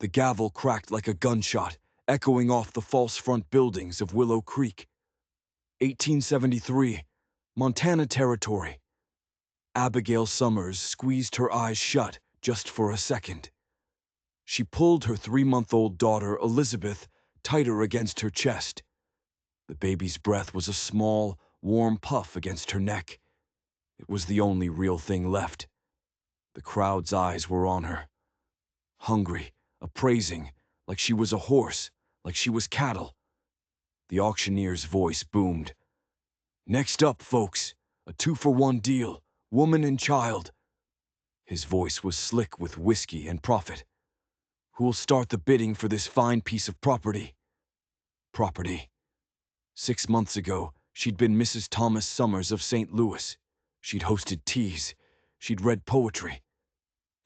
The gavel cracked like a gunshot, echoing off the false front buildings of Willow Creek. 1873, Montana Territory. Abigail Summers squeezed her eyes shut just for a second. She pulled her 3-month-old daughter, Elizabeth, tighter against her chest. The baby's breath was a small, warm puff against her neck. It was the only real thing left. The crowd's eyes were on her. Hungry, appraising, like she was a horse, like she was cattle. The auctioneer's voice boomed. "Next up, folks, a 2-for-1 deal, woman and child." His voice was slick with whiskey and profit. "Who'll start the bidding for this fine piece of property?" Property. 6 months ago, she'd been Mrs. Thomas Summers of St. Louis. She'd hosted teas. She'd read poetry.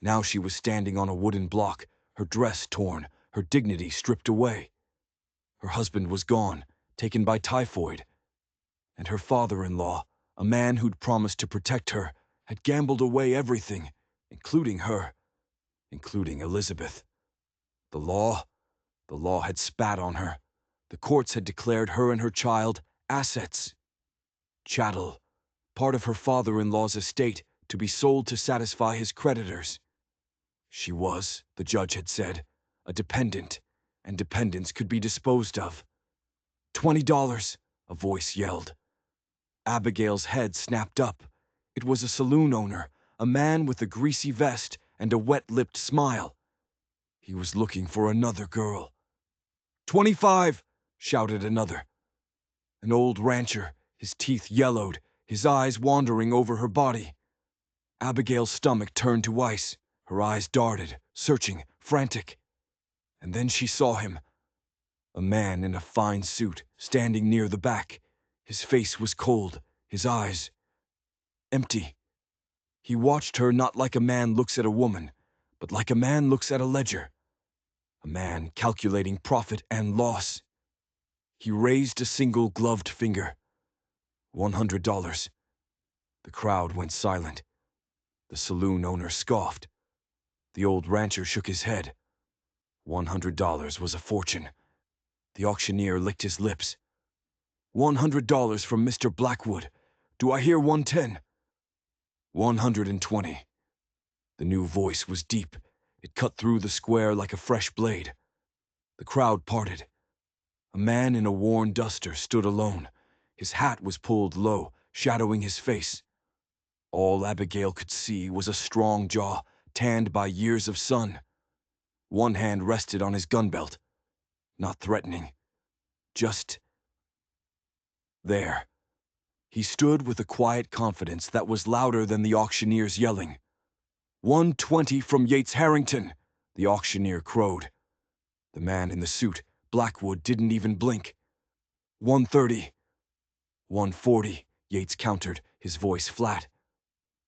Now she was standing on a wooden block, her dress torn, her dignity stripped away. Her husband was gone, taken by typhoid. And her father-in-law, a man who'd promised to protect her, had gambled away everything, including her, including Elizabeth. The law had spat on her. The courts had declared her and her child assets. Chattel, part of her father-in-law's estate, to be sold to satisfy his creditors. She was, the judge had said, a dependent, and dependents could be disposed of. $20, a voice yelled. Abigail's head snapped up. It was a saloon owner, a man with a greasy vest and a wet-lipped smile. He was looking for another girl. "25, shouted another. An old rancher, his teeth yellowed, his eyes wandering over her body. Abigail's stomach turned to ice. Her eyes darted, searching, frantic. And then she saw him. A man in a fine suit, standing near the back. His face was cold, his eyes empty. He watched her not like a man looks at a woman, but like a man looks at a ledger. A man calculating profit and loss. He raised a single gloved finger. $100. The crowd went silent. The saloon owner scoffed. The old rancher shook his head. $100 was a fortune. The auctioneer licked his lips. $100 from Mr. Blackwood. Do I hear 110? 120. The new voice was deep. It cut through the square like a fresh blade. The crowd parted. A man in a worn duster stood alone. His hat was pulled low, shadowing his face. All Abigail could see was a strong jaw, tanned by years of sun. One hand rested on his gun belt. Not threatening. Just there. He stood with a quiet confidence that was louder than the auctioneer's yelling. 120 from Yates Harrington, the auctioneer crowed. The man in the suit, Blackwood, didn't even blink. 130. 140, Yates countered, his voice flat.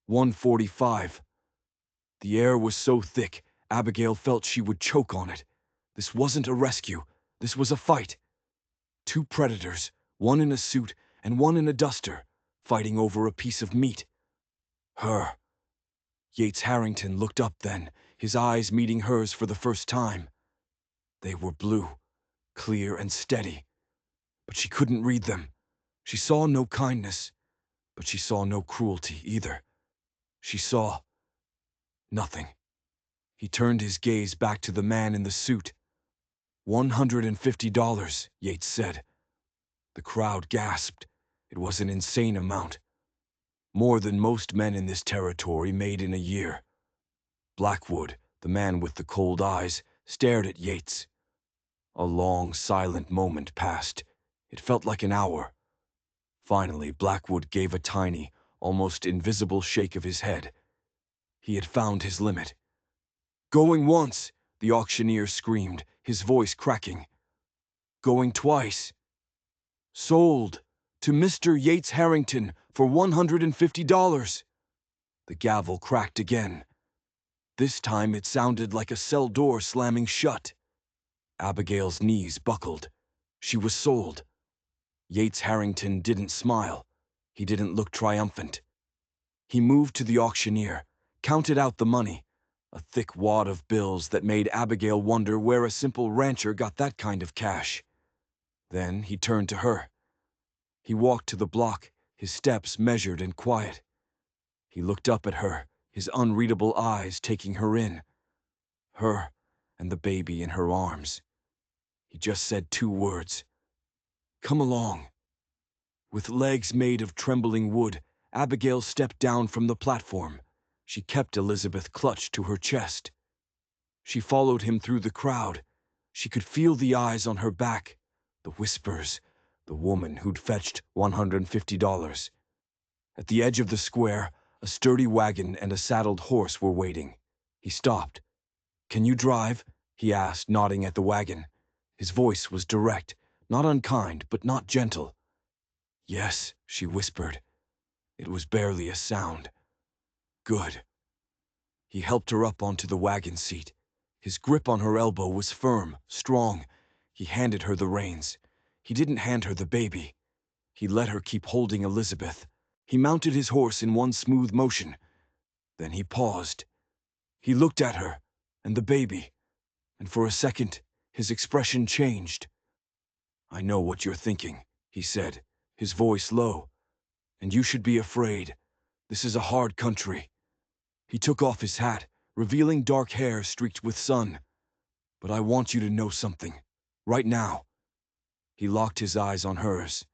145. The air was so thick, Abigail felt she would choke on it. This wasn't a rescue. This was a fight. Two predators, one in a suit and one in a duster, fighting over a piece of meat. Her. Yates Harrington looked up then, his eyes meeting hers for the first time. They were blue, clear and steady. But she couldn't read them. She saw no kindness, but she saw no cruelty either. She saw nothing. He turned his gaze back to the man in the suit. $150, Yates said. The crowd gasped. It was an insane amount. More than most men in this territory made in a year. Blackwood, the man with the cold eyes, stared at Yates. A long, silent moment passed. It felt like an hour. Finally, Blackwood gave a tiny, almost invisible shake of his head. He had found his limit. "Going once," the auctioneer screamed, his voice cracking. "Going twice. Sold to Mr. Yates Harrington for $150. The gavel cracked again. This time it sounded like a cell door slamming shut. Abigail's knees buckled. She was sold. Yates Harrington didn't smile. He didn't look triumphant. He moved to the auctioneer, counted out the money. a thick wad of bills that made Abigail wonder where a simple rancher got that kind of cash. Then he turned to her. He walked to the block, his steps measured and quiet. He looked up at her, his unreadable eyes taking her in. Her and the baby in her arms. He just said 2 words. "Come along." With legs made of trembling wood, Abigail stepped down from the platform. She kept Elizabeth clutched to her chest. She followed him through the crowd. She could feel the eyes on her back, the whispers, the woman who'd fetched $150. At the edge of the square, a sturdy wagon and a saddled horse were waiting. He stopped. "Can you drive?" he asked, nodding at the wagon. His voice was direct, not unkind, but not gentle. "Yes," she whispered. It was barely a sound. "Good." He helped her up onto the wagon seat. His grip on her elbow was firm, strong. He handed her the reins. He didn't hand her the baby. He let her keep holding Elizabeth. He mounted his horse in one smooth motion. Then he paused. He looked at her, and the baby, and for a second, his expression changed. "I know what you're thinking," he said, his voice low. "And you should be afraid. This is a hard country." He took off his hat, revealing dark hair streaked with sun. "But I want you to know something. Right now." He locked his eyes on hers.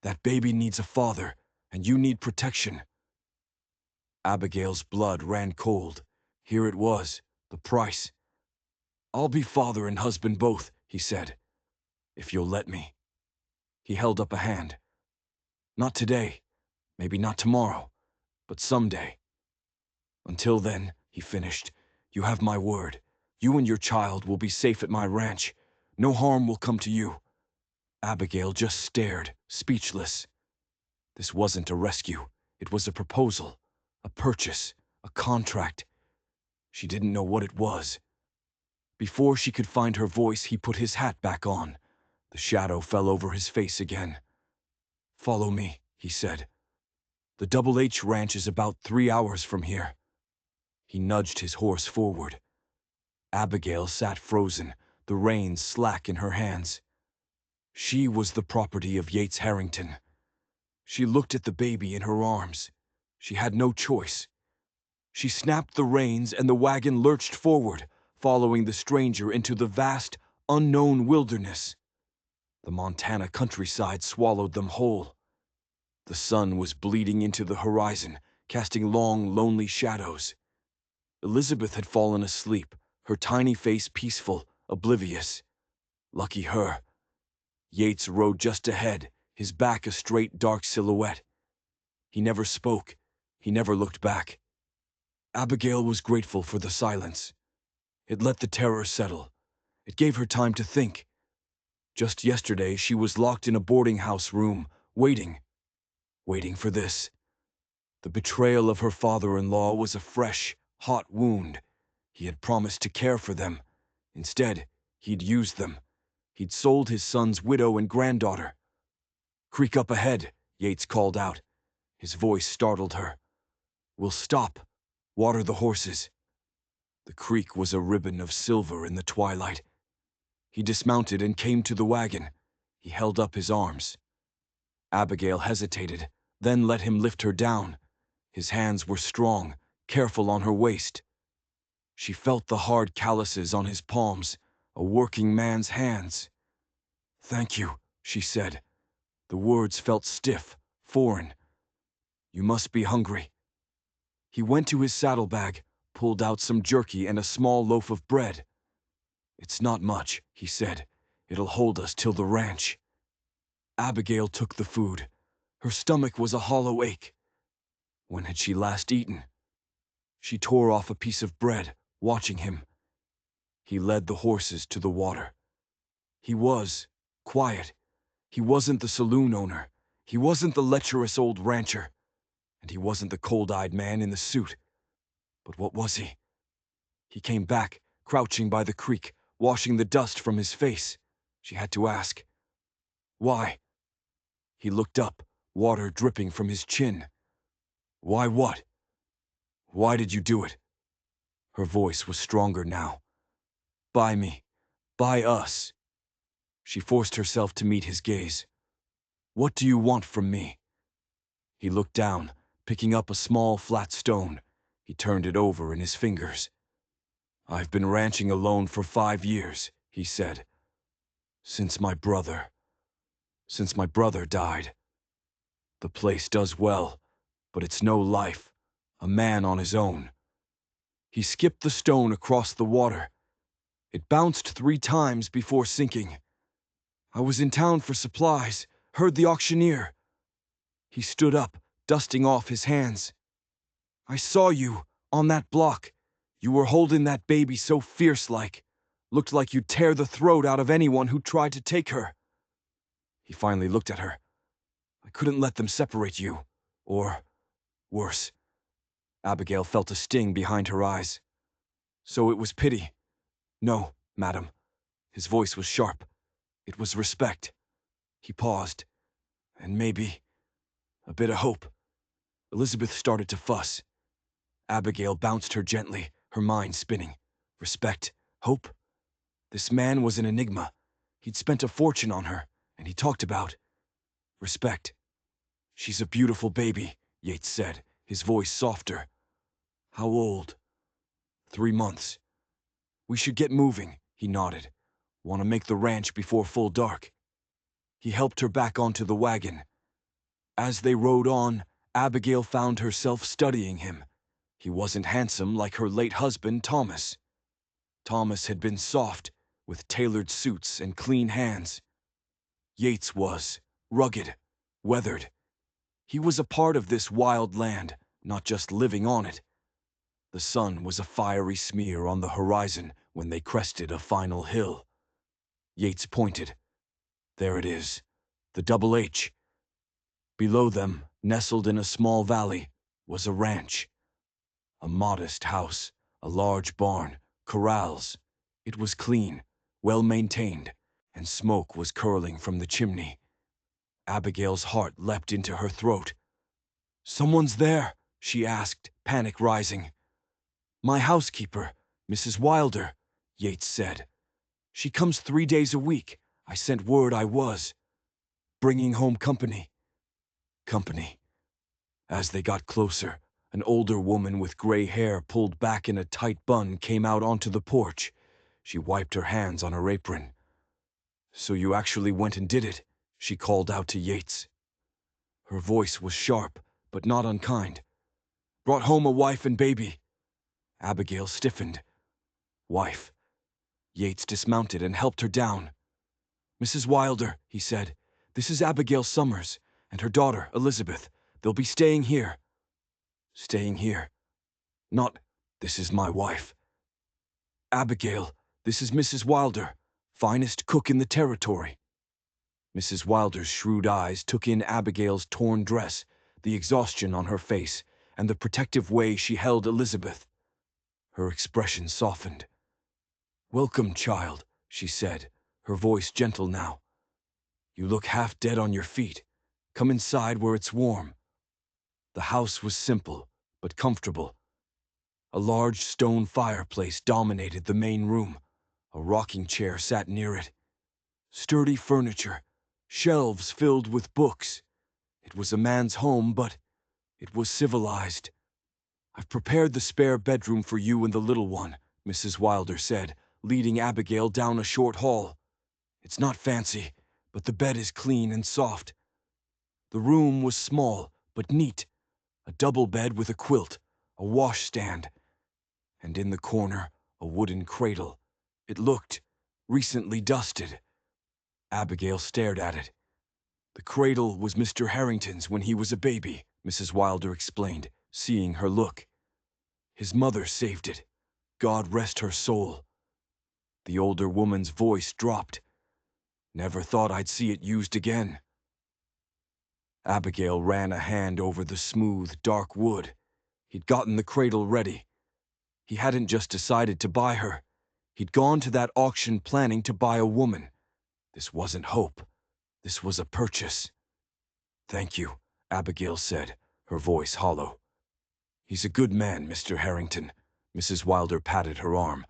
"That baby needs a father, and you need protection." Abigail's blood ran cold. Here it was, the price. "I'll be father and husband both," he said. "If you'll let me." He held up a hand. "Not today, maybe not tomorrow, but someday. Until then," he finished, "you have my word. You and your child will be safe at my ranch. No harm will come to you." Abigail just stared, speechless. This wasn't a rescue. It was a proposal, a purchase, a contract. She didn't know what it was. Before she could find her voice, he put his hat back on. The shadow fell over his face again. "Follow me," he said. "The Double H Ranch is about 3 hours from here." He nudged his horse forward. Abigail sat frozen, the reins slack in her hands. She was the property of Yates Harrington. She looked at the baby in her arms. She had no choice. She snapped the reins and the wagon lurched forward, following the stranger into the vast, unknown wilderness. The Montana countryside swallowed them whole. The sun was bleeding into the horizon, casting long, lonely shadows. Elizabeth had fallen asleep, her tiny face peaceful, oblivious. Lucky her. Yates rode just ahead, his back a straight, dark silhouette. He never spoke. He never looked back. Abigail was grateful for the silence. It let the terror settle. It gave her time to think. Just yesterday, she was locked in a boarding house room, waiting for this. The betrayal of her father-in-law was a fresh, hot wound. He had promised to care for them. Instead, he'd used them. He'd sold his son's widow and granddaughter. "Creek up ahead," Yates called out. His voice startled her. "We'll stop. Water the horses." The creek was a ribbon of silver in the twilight. He dismounted and came to the wagon. He held up his arms. Abigail hesitated, then let him lift her down. His hands were strong, careful on her waist. She felt the hard calluses on his palms, a working man's hands. "Thank you," she said. The words felt stiff, foreign. "You must be hungry." He went to his saddlebag, pulled out some jerky and a small loaf of bread. "It's not much," he said. "It'll hold us till the ranch." Abigail took the food. Her stomach was a hollow ache. When had she last eaten? She tore off a piece of bread, watching him. He led the horses to the water. He was quiet. He wasn't the saloon owner. He wasn't the lecherous old rancher. And he wasn't the cold-eyed man in the suit. But what was he? He came back, crouching by the creek, washing the dust from his face. She had to ask, "Why?" He looked up, water dripping from his chin. "Why what? Why did you do it?" Her voice was stronger now. Buy me. Buy us. She forced herself to meet his gaze. What do you want from me? He looked down, picking up a small flat stone. He turned it over in his fingers. I've been ranching alone for 5 years, he said. Since my brother died. The place does well, but it's no life. A man on his own. He skipped the stone across the water. It bounced 3 times before sinking. I was in town for supplies, heard the auctioneer. He stood up, dusting off his hands. I saw you, on that block. You were holding that baby so fierce-like. Looked like you'd tear the throat out of anyone who tried to take her. He finally looked at her. I couldn't let them separate you. Or, worse. Abigail felt a sting behind her eyes. So it was pity. No, madam. His voice was sharp. It was respect. He paused. And maybe a bit of hope. Elizabeth started to fuss. Abigail bounced her gently, her mind spinning. Respect, hope. This man was an enigma. He'd spent a fortune on her, and he talked about respect. She's a beautiful baby, Yates said, his voice softer. How old? 3 months. We should get moving, he nodded. Want to make the ranch before full dark. He helped her back onto the wagon. As they rode on, Abigail found herself studying him. He wasn't handsome like her late husband, Thomas. Thomas had been soft, with tailored suits and clean hands. Yates was rugged, weathered. He was a part of this wild land, not just living on it. The sun was a fiery smear on the horizon when they crested a final hill. Yates pointed. There it is, the Double H. Below them, nestled in a small valley, was a ranch. A modest house, a large barn, corrals. It was clean, well-maintained, and smoke was curling from the chimney. Abigail's heart leapt into her throat. Someone's there, she asked, panic rising. My housekeeper, Mrs. Wilder, Yates said. She comes 3 days a week. I sent word I was. Bringing home company. Company. As they got closer, an older woman with gray hair pulled back in a tight bun came out onto the porch. She wiped her hands on her apron. So you actually went and did it, she called out to Yates. Her voice was sharp, but not unkind. Brought home a wife and baby. Abigail stiffened. Wife. Yates dismounted and helped her down. Mrs. Wilder, he said, this is Abigail Summers and her daughter, Elizabeth. They'll be staying here. Staying here. Not, this is my wife. Abigail, this is Mrs. Wilder, finest cook in the territory. Mrs. Wilder's shrewd eyes took in Abigail's torn dress, the exhaustion on her face, and the protective way she held Elizabeth. Her expression softened. Welcome, child, she said, her voice gentle now. You look half dead on your feet. Come inside where it's warm. The house was simple, but comfortable. A large stone fireplace dominated the main room. A rocking chair sat near it. Sturdy furniture, shelves filled with books. It was a man's home, but it was civilized. I've prepared the spare bedroom for you and the little one, Mrs. Wilder said, leading Abigail down a short hall. It's not fancy, but the bed is clean and soft. The room was small, but neat. A double bed with a quilt, a washstand, and in the corner, a wooden cradle. It looked recently dusted. Abigail stared at it. The cradle was Mr. Harrington's when he was a baby, Mrs. Wilder explained, seeing her look. His mother saved it. God rest her soul. The older woman's voice dropped. Never thought I'd see it used again. Abigail ran a hand over the smooth, dark wood. He'd gotten the cradle ready. He hadn't just decided to buy her. He'd gone to that auction planning to buy a woman. This wasn't hope. This was a purchase. Thank you, Abigail said, her voice hollow. He's a good man, Mr. Harrington, Mrs. Wilder patted her arm.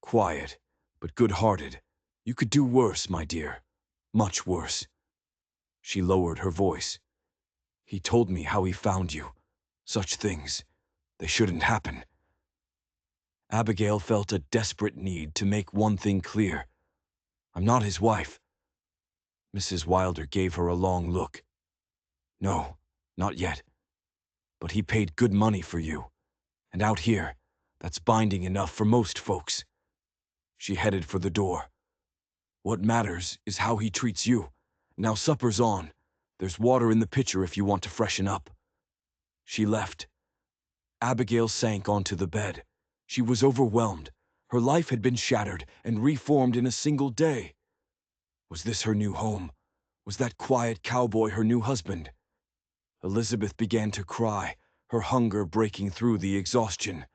Quiet, but good-hearted. You could do worse, my dear. Much worse. She lowered her voice. He told me how he found you. Such things. They shouldn't happen. Abigail felt a desperate need to make one thing clear. I'm not his wife. Mrs. Wilder gave her a long look. No, not yet. But he paid good money for you. And out here, that's binding enough for most folks. She headed for the door. What matters is how he treats you. Now supper's on. There's water in the pitcher if you want to freshen up. She left. Abigail sank onto the bed. She was overwhelmed. Her life had been shattered and reformed in a single day. Was this her new home? Was that quiet cowboy her new husband? Elizabeth began to cry, her hunger breaking through the exhaustion.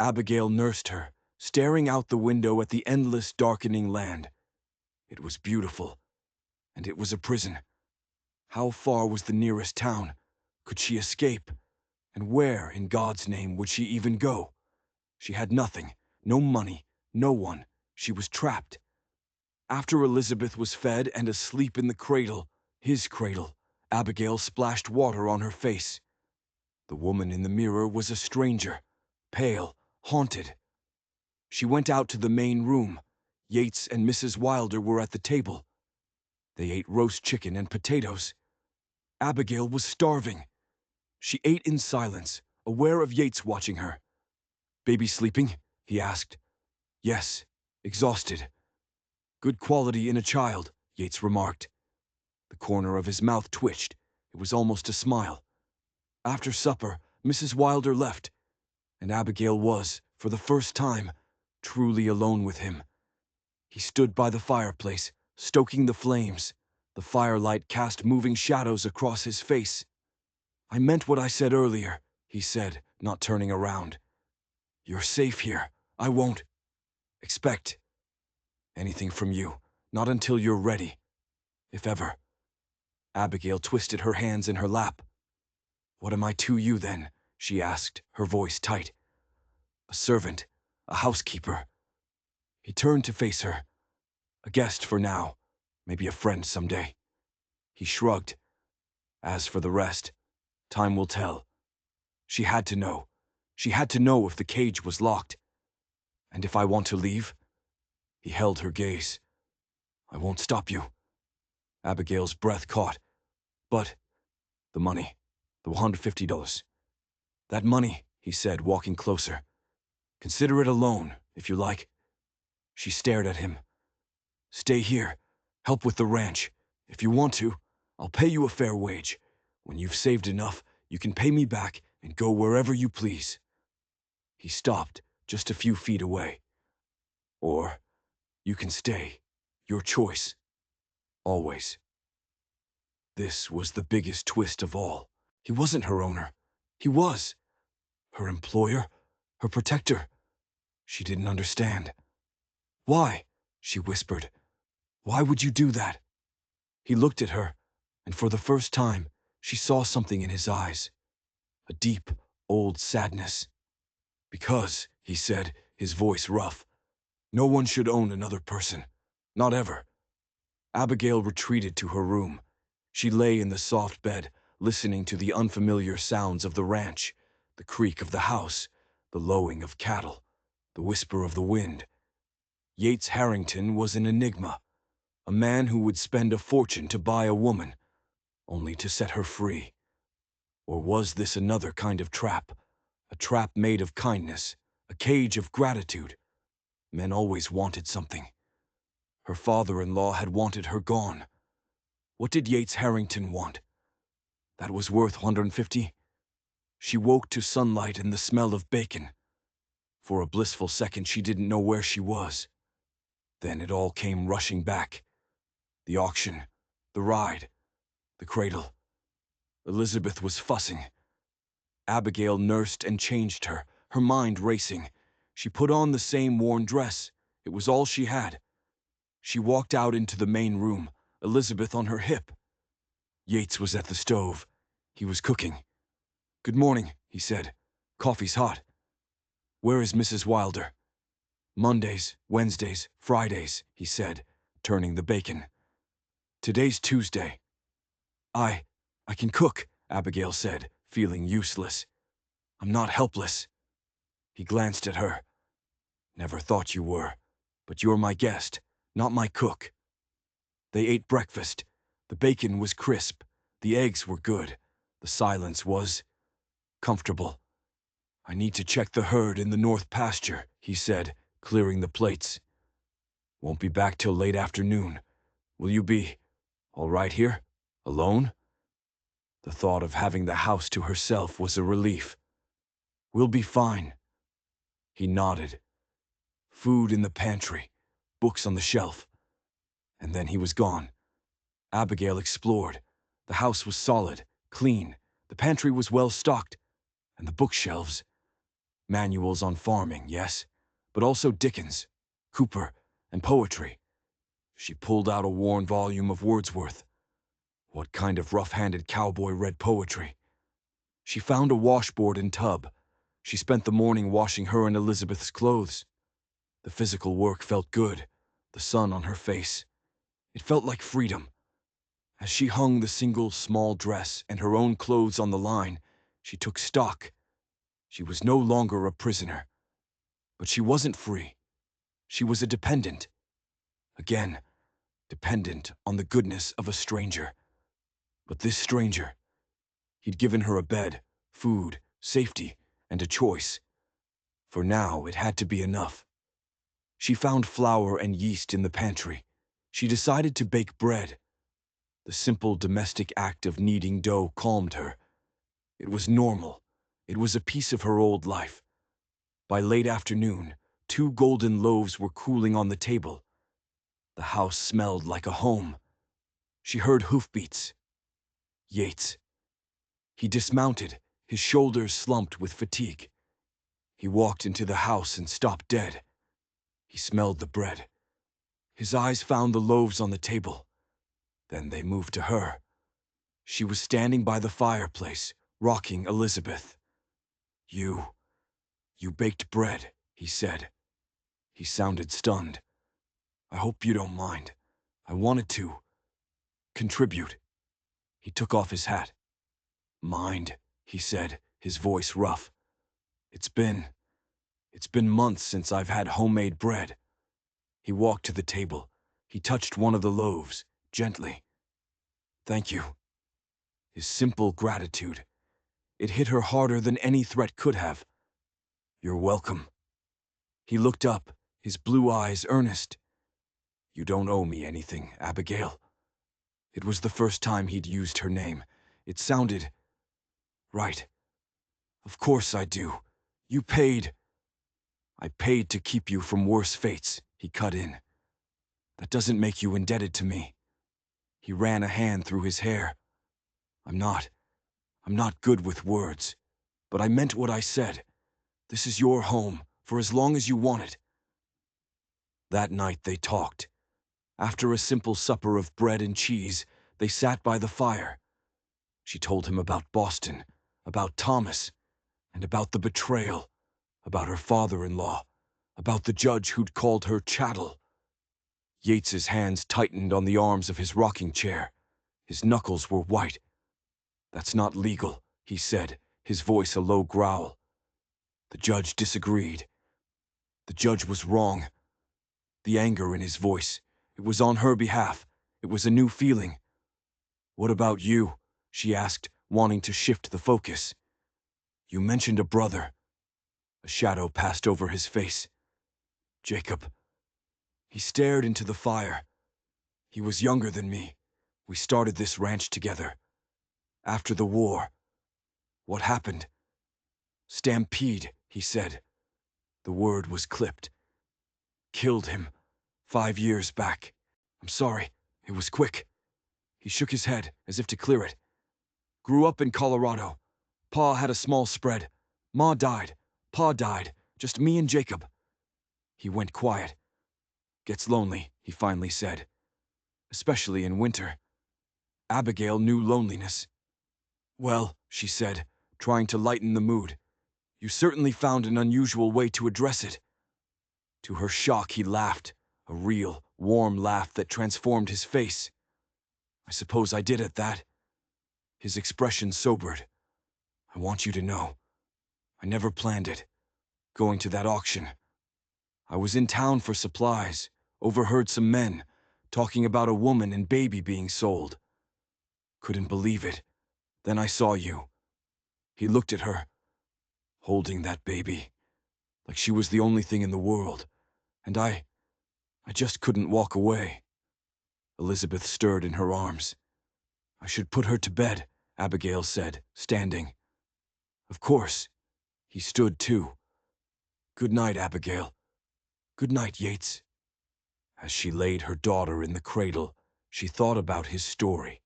Abigail nursed her, staring out the window at the endless darkening land. It was beautiful, and it was a prison. How far was the nearest town? Could she escape? And where, in God's name, would she even go? She had nothing, no money, no one. She was trapped. After Elizabeth was fed and asleep in the cradle, his cradle, Abigail splashed water on her face. The woman in the mirror was a stranger, pale, haunted. She went out to the main room. Yates and Mrs. Wilder were at the table. They ate roast chicken and potatoes. Abigail was starving. She ate in silence, aware of Yates watching her. Baby sleeping? He asked. Yes, exhausted. Good quality in a child, Yates remarked. The corner of his mouth twitched. It was almost a smile. After supper, Mrs. Wilder left, and Abigail was, for the first time, truly alone with him. He stood by the fireplace, stoking the flames. The firelight cast moving shadows across his face. I meant what I said earlier, he said, not turning around. You're safe here. I won't expect anything from you, not until you're ready, if ever. Abigail twisted her hands in her lap. What am I to you, then? She asked, her voice tight. A servant, a housekeeper. He turned to face her. A guest for now, maybe a friend someday. He shrugged. As for the rest, time will tell. She had to know. She had to know if the cage was locked. And if I want to leave? He held her gaze. I won't stop you. Abigail's breath caught. But the money, the $150. That money, he said, walking closer. Consider it a loan, if you like. She stared at him. Stay here. Help with the ranch. If you want to, I'll pay you a fair wage. When you've saved enough, you can pay me back and go wherever you please. He stopped, just a few feet away. Or you can stay. Your choice. Always. This was the biggest twist of all. He wasn't her owner. He was. Her employer, her protector. She didn't understand. Why? She whispered. Why would you do that? He looked at her, and for the first time, she saw something in his eyes. A deep, old sadness. Because, he said, his voice rough, no one should own another person. Not ever. Abigail retreated to her room. She lay in the soft bed, listening to the unfamiliar sounds of the ranch, the creak of the house, the lowing of cattle, the whisper of the wind. Yates Harrington was an enigma, a man who would spend a fortune to buy a woman, only to set her free. Or was this another kind of trap, a trap made of kindness, a cage of gratitude? Men always wanted something. Her father-in-law had wanted her gone. What did Yates Harrington want? That was worth $150. She woke to sunlight and the smell of bacon. For a blissful second she didn't know where she was. Then it all came rushing back. The auction, the ride, the cradle. Elizabeth was fussing. Abigail nursed and changed her, her mind racing. She put on the same worn dress. It was all she had. She walked out into the main room, Elizabeth on her hip. Yates was at the stove. He was cooking. Good morning, he said. Coffee's hot. Where is Mrs. Wilder? Mondays, Wednesdays, Fridays, he said, turning the bacon. Today's Tuesday. I can cook, Abigail said, feeling useless. I'm not helpless. He glanced at her. Never thought you were, but you're my guest, not my cook. They ate breakfast. The bacon was crisp. The eggs were good. The silence was comfortable. I need to check the herd in the north pasture, he said, clearing the plates. Won't be back till late afternoon. Will you be all right here? Alone? The thought of having the house to herself was a relief. We'll be fine. He nodded. Food in the pantry, books on the shelf. And then he was gone. Abigail explored. The house was solid, clean. The pantry was well stocked. And the bookshelves. Manuals on farming, yes, but also Dickens, Cooper, and poetry. She pulled out a worn volume of Wordsworth. What kind of rough-handed cowboy read poetry? She found a washboard and tub. She spent the morning washing her and Elizabeth's clothes. The physical work felt good, the sun on her face. It felt like freedom. As she hung the single small dress and her own clothes on the line, she took stock. She was no longer a prisoner. But she wasn't free. She was a dependent. Again, dependent on the goodness of a stranger. But this stranger, he'd given her a bed, food, safety, and a choice. For now, it had to be enough. She found flour and yeast in the pantry. She decided to bake bread. The simple domestic act of kneading dough calmed her. It was normal. It was a piece of her old life. By late afternoon, 2 golden loaves were cooling on the table. The house smelled like a home. She heard hoofbeats. Yates. He dismounted, his shoulders slumped with fatigue. He walked into the house and stopped dead. He smelled the bread. His eyes found the loaves on the table. Then they moved to her. She was standing by the fireplace, rocking Elizabeth. You baked bread, he said. He sounded stunned. I hope you don't mind. I wanted to contribute. He took off his hat. Mind, he said, his voice rough. It's been months since I've had homemade bread. He walked to the table. He touched one of the loaves, gently. Thank you. His simple gratitude. It hit her harder than any threat could have. You're welcome. He looked up, his blue eyes earnest. You don't owe me anything, Abigail. It was the first time he'd used her name. It sounded right. Of course I do. You paid. I paid to keep you from worse fates, he cut in. That doesn't make you indebted to me. He ran a hand through his hair. I'm not good with words, but I meant what I said. This is your home, for as long as you want it. That night they talked. After a simple supper of bread and cheese, they sat by the fire. She told him about Boston, about Thomas, and about the betrayal, about her father-in-law, about the judge who'd called her chattel. Yates's hands tightened on the arms of his rocking chair. His knuckles were white. That's not legal, he said, his voice a low growl. The judge disagreed. The judge was wrong. The anger in his voice, it was on her behalf. It was a new feeling. What about you? She asked, wanting to shift the focus. You mentioned a brother. A shadow passed over his face. Jacob. He stared into the fire. He was younger than me. We started this ranch together. After the war. What happened? Stampede, he said. The word was clipped. Killed him. 5 years back. I'm sorry. It was quick. He shook his head, as if to clear it. Grew up in Colorado. Pa had a small spread. Ma died. Pa died. Just me and Jacob. He went quiet. Gets lonely, he finally said. Especially in winter. Abigail knew loneliness. Well, she said, trying to lighten the mood. You certainly found an unusual way to address it." To her shock, he laughed, a real, warm laugh that transformed his face. "I suppose I did at that." His expression sobered. "I want you to know, I never planned it, going to that auction. I was in town for supplies, overheard some men talking about a woman and baby being sold. Couldn't believe it. Then I saw you." He looked at her, holding that baby, like she was the only thing in the world, and I just couldn't walk away. Elizabeth stirred in her arms. "I should put her to bed," Abigail said, standing. "Of course." He stood too. "Good night, Abigail. Good night, Yates." As she laid her daughter in the cradle, she thought about his story.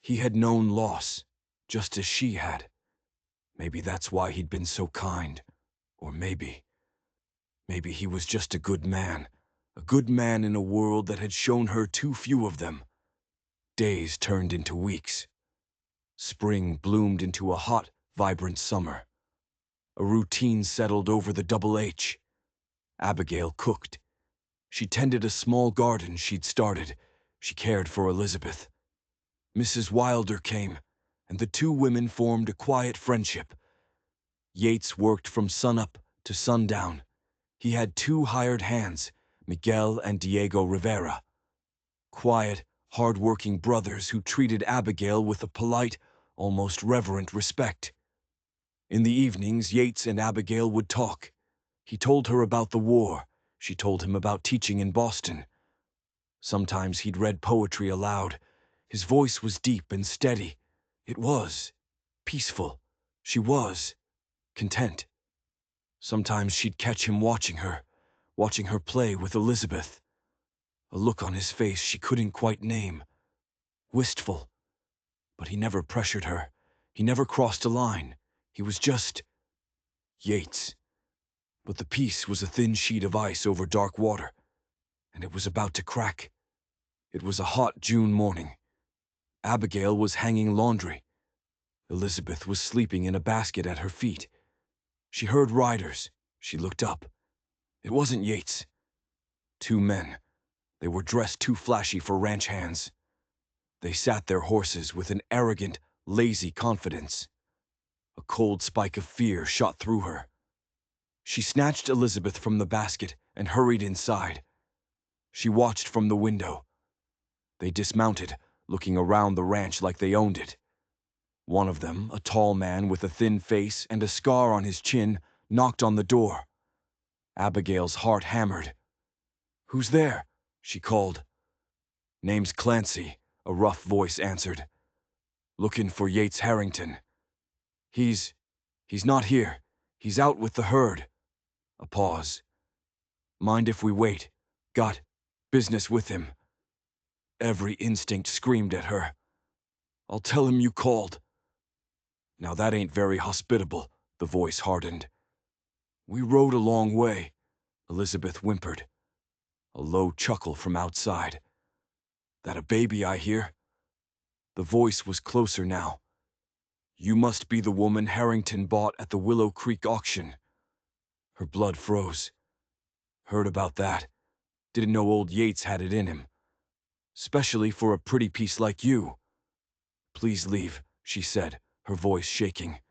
He had known loss, just as she had. Maybe that's why he'd been so kind. Or maybe he was just a good man in a world that had shown her too few of them. Days turned into weeks. Spring bloomed into a hot, vibrant summer. A routine settled over the Double H. Abigail cooked. She tended a small garden she'd started. She cared for Elizabeth. Mrs. Wilder came, and the two women formed a quiet friendship. Yates worked from sunup to sundown. He had two hired hands, Miguel and Diego Rivera. Quiet, hard-working brothers who treated Abigail with a polite, almost reverent respect. In the evenings, Yates and Abigail would talk. He told her about the war. She told him about teaching in Boston. Sometimes he'd read poetry aloud. His voice was deep and steady. It was peaceful. She was content. Sometimes she'd catch him watching her play with Elizabeth. A look on his face she couldn't quite name. Wistful. But he never pressured her. He never crossed a line. He was just Yates. But the peace was a thin sheet of ice over dark water, and it was about to crack. It was a hot June morning. Abigail was hanging laundry. Elizabeth was sleeping in a basket at her feet. She heard riders. She looked up. It wasn't Yates. Two men. They were dressed too flashy for ranch hands. They sat their horses with an arrogant, lazy confidence. A cold spike of fear shot through her. She snatched Elizabeth from the basket and hurried inside. She watched from the window. They dismounted, looking around the ranch like they owned it. One of them, a tall man with a thin face and a scar on his chin, knocked on the door. Abigail's heart hammered. "Who's there?" she called. "Name's Clancy," a rough voice answered. "Looking for Yates Harrington." He's not here. He's out with the herd." A pause. "Mind if we wait? Got business with him." Every instinct screamed at her. "I'll tell him you called." "Now that ain't very hospitable," the voice hardened. "We rode a long way," Elizabeth whimpered. A low chuckle from outside. "That a baby I hear?" The voice was closer now. "You must be the woman Harrington bought at the Willow Creek auction." Her blood froze. "Heard about that. Didn't know old Yates had it in him. Especially for a pretty piece like you." "Please leave," she said, her voice shaking.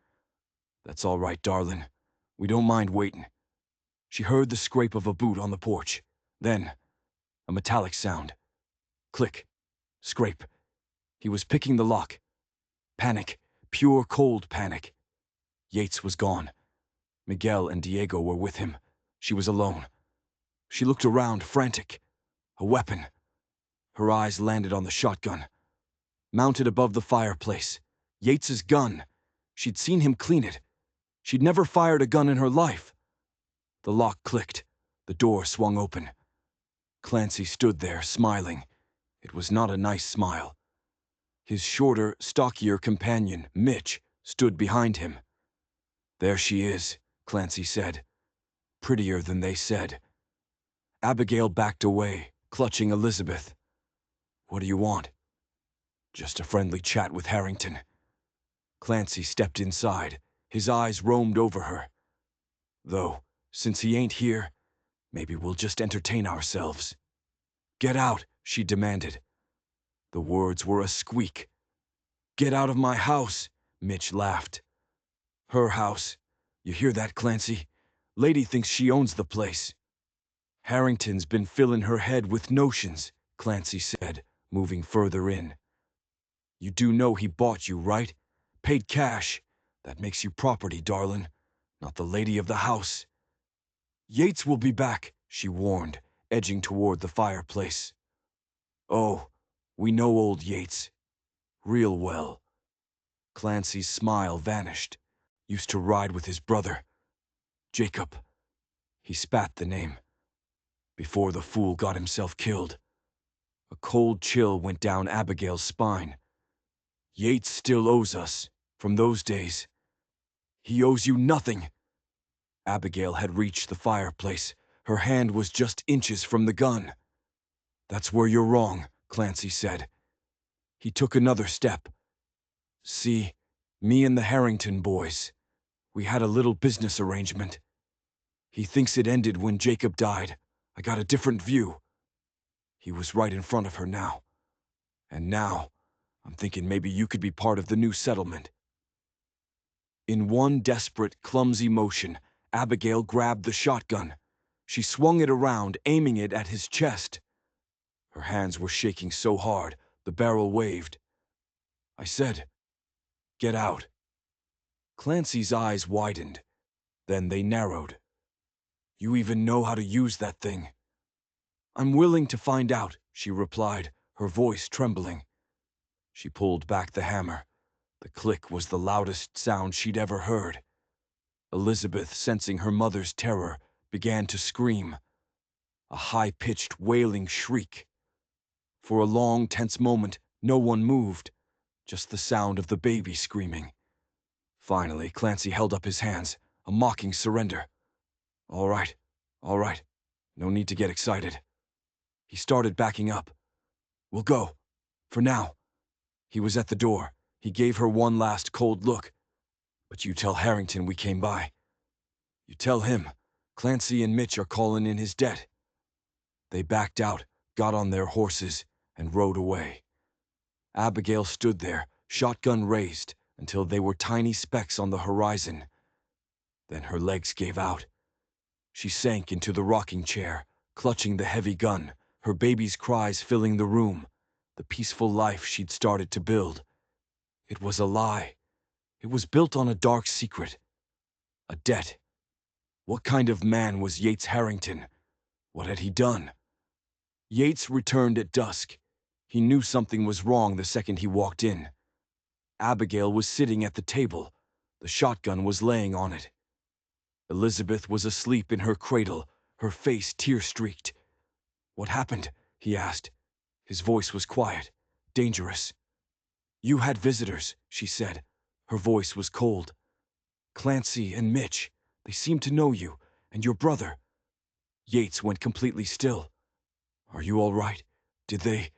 "That's all right, darling. We don't mind waiting." She heard the scrape of a boot on the porch. Then, a metallic sound. Click. Scrape. He was picking the lock. Panic. Pure cold panic. Yates was gone. Miguel and Diego were with him. She was alone. She looked around, frantic. A weapon. Her eyes landed on the shotgun. Mounted above the fireplace. Yates's gun. She'd seen him clean it. She'd never fired a gun in her life. The lock clicked. The door swung open. Clancy stood there, smiling. It was not a nice smile. His shorter, stockier companion, Mitch, stood behind him. "There she is," Clancy said. "Prettier than they said." Abigail backed away, clutching Elizabeth. "What do you want?" "Just a friendly chat with Harrington." Clancy stepped inside, His eyes roamed over her. Though, since he ain't here, maybe we'll just entertain ourselves. Get out, she demanded. The words were a squeak. Get out of my house, Mitch laughed. Her house. You hear that, Clancy? Lady thinks she owns the place. Harrington's been filling her head with notions, Clancy said, moving further in. You do know he bought you, right? Paid cash. That makes you property, darling, not the lady of the house. Yates will be back, she warned, edging toward the fireplace. Oh, we know old Yates. Real well. Clancy's smile vanished. Used to ride with his brother. Jacob. He spat the name. Before the fool got himself killed. A cold chill went down Abigail's spine. Yates still owes us, from those days. He owes you nothing. Abigail had reached the fireplace. Her hand was just inches from the gun. That's where you're wrong, Clancy said. He took another step. See, me and the Harrington boys, we had a little business arrangement. He thinks it ended when Jacob died. I got a different view. He was right in front of her now. And now, I'm thinking maybe you could be part of the new settlement. In one desperate, clumsy motion, Abigail grabbed the shotgun. She swung it around, aiming it at his chest. Her hands were shaking so hard, the barrel waved. I said, "Get out." Clancy's eyes widened. Then they narrowed. You even know how to use that thing? I'm willing to find out, she replied, her voice trembling. She pulled back the hammer. The click was the loudest sound she'd ever heard. Elizabeth, sensing her mother's terror, began to scream. A high-pitched, wailing shriek. For a long, tense moment, no one moved, just the sound of the baby screaming. Finally, Clancy held up his hands, a mocking surrender. All right, no need to get excited. He started backing up. We'll go, for now. He was at the door. He gave her one last cold look. But you tell Harrington we came by. You tell him, Clancy and Mitch are calling in his debt. They backed out, got on their horses, and rode away. Abigail stood there, shotgun raised, until they were tiny specks on the horizon. Then her legs gave out. She sank into the rocking chair, clutching the heavy gun, her baby's cries filling the room, the peaceful life she'd started to build. It was a lie. It was built on a dark secret. A debt. What kind of man was Yates Harrington? What had he done? Yates returned at dusk. He knew something was wrong the second he walked in. Abigail was sitting at the table. The shotgun was laying on it. Elizabeth was asleep in her cradle, her face tear-streaked. What happened? He asked. His voice was quiet, dangerous. You had visitors, she said. Her voice was cold. Clancy and Mitch, they seemed to know you, and your brother. Yates went completely still. Are you all right? Did they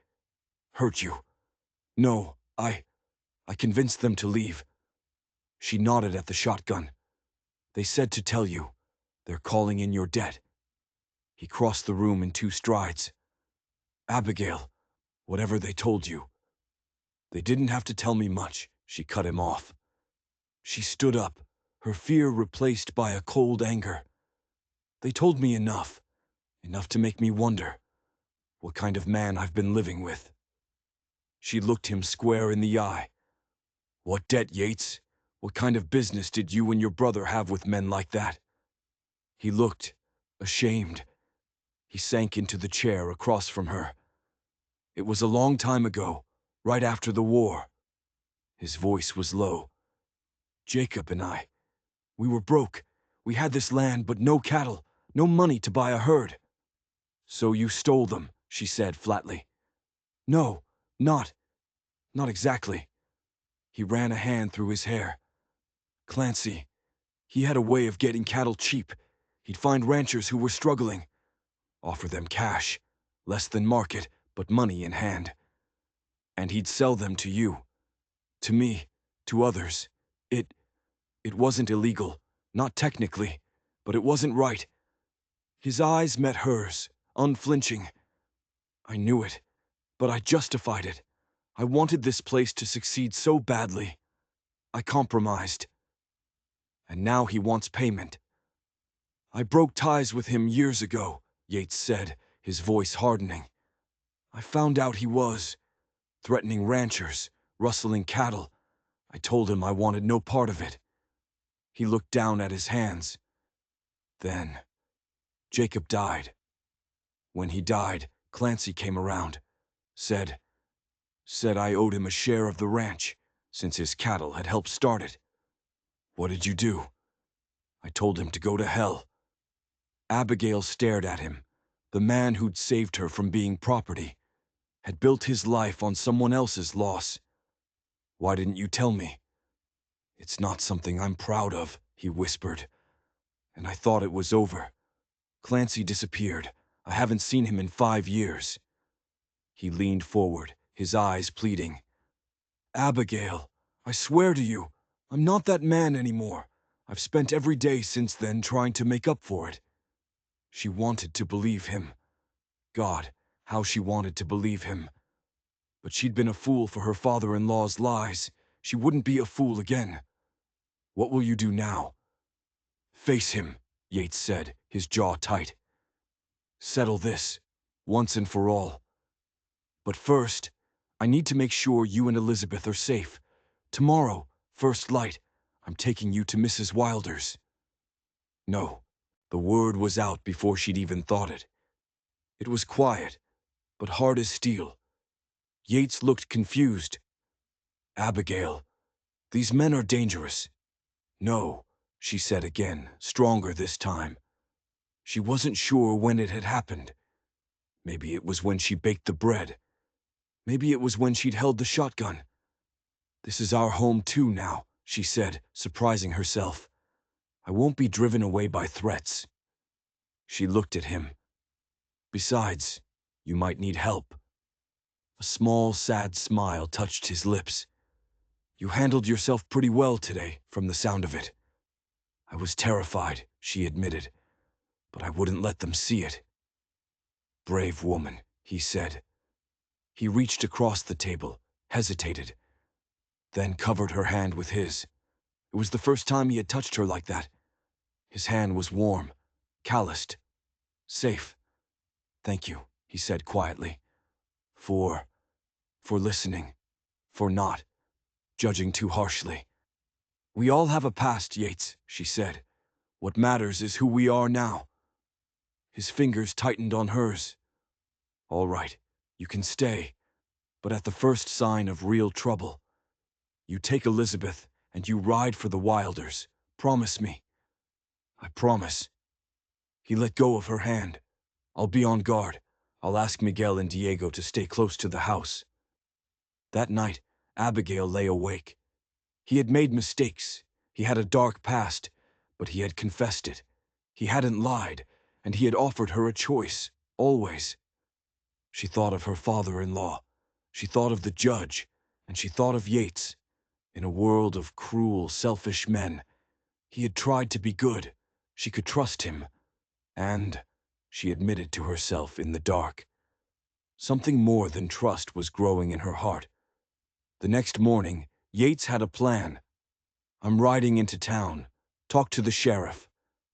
hurt you? No, I convinced them to leave. She nodded at the shotgun. They said to tell you. They're calling in your debt. He crossed the room in 2 strides. Abigail, whatever they told you. They didn't have to tell me much, she cut him off. She stood up, her fear replaced by a cold anger. They told me enough to make me wonder what kind of man I've been living with. She looked him square in the eye. What debt, Yates? What kind of business did you and your brother have with men like that? He looked ashamed. He sank into the chair across from her. It was a long time ago, right after the war. His voice was low. Jacob and I, we were broke. We had this land, but no cattle, no money to buy a herd. So you stole them, she said flatly. No, not exactly. He ran a hand through his hair. Clancy, he had a way of getting cattle cheap. He'd find ranchers who were struggling, offer them cash, less than market, but money in hand. And he'd sell them to you, to me, to others. It wasn't illegal, not technically, but it wasn't right. His eyes met hers, unflinching. I knew it, but I justified it. I wanted this place to succeed so badly. I compromised. And now he wants payment. I broke ties with him years ago, Yates said, his voice hardening. I found out he was threatening ranchers, rustling cattle. I told him I wanted no part of it. He looked down at his hands. Then, Jacob died. When he died, Clancy came around, said I owed him a share of the ranch, since his cattle had helped start it. What did you do? I told him to go to hell. Abigail stared at him. The man who'd saved her from being property had built his life on someone else's loss. Why didn't you tell me? It's not something I'm proud of, he whispered. And I thought it was over. Clancy disappeared. I haven't seen him in 5 years. He leaned forward, his eyes pleading. Abigail, I swear to you, I'm not that man anymore. I've spent every day since then trying to make up for it. She wanted to believe him. God, how she wanted to believe him. But she'd been a fool for her father-in-law's lies. She wouldn't be a fool again. What will you do now? Face him, Yates said, his jaw tight. Settle this, once and for all. But first, I need to make sure you and Elizabeth are safe. Tomorrow, first light, I'm taking you to Mrs. Wilder's. No, the word was out before she'd even thought it. It was quiet, but hard as steel. Yates looked confused. Abigail, these men are dangerous. No, she said again, stronger this time. She wasn't sure when it had happened. Maybe it was when she baked the bread. Maybe it was when she'd held the shotgun. This is our home too now, she said, surprising herself. I won't be driven away by threats. She looked at him. Besides, you might need help. A small, sad smile touched his lips. You handled yourself pretty well today, from the sound of it. I was terrified, she admitted, but I wouldn't let them see it. Brave woman, he said. He reached across the table, hesitated, then covered her hand with his. It was the first time he had touched her like that. His hand was warm, calloused, safe. Thank you, he said quietly. For listening, for not judging too harshly. We all have a past, Yates, she said. What matters is who we are now. His fingers tightened on hers. All right, you can stay, but at the first sign of real trouble, you take Elizabeth and you ride for the Wilders. Promise me. I promise. He let go of her hand. I'll be on guard. I'll ask Miguel and Diego to stay close to the house. That night, Abigail lay awake. He had made mistakes. He had a dark past, but he had confessed it. He hadn't lied, and he had offered her a choice, always. She thought of her father-in-law. She thought of the judge, and she thought of Yates. In a world of cruel, selfish men, he had tried to be good. She could trust him. And, she admitted to herself in the dark, something more than trust was growing in her heart. The next morning, Yates had a plan. I'm riding into town. Talk to the sheriff.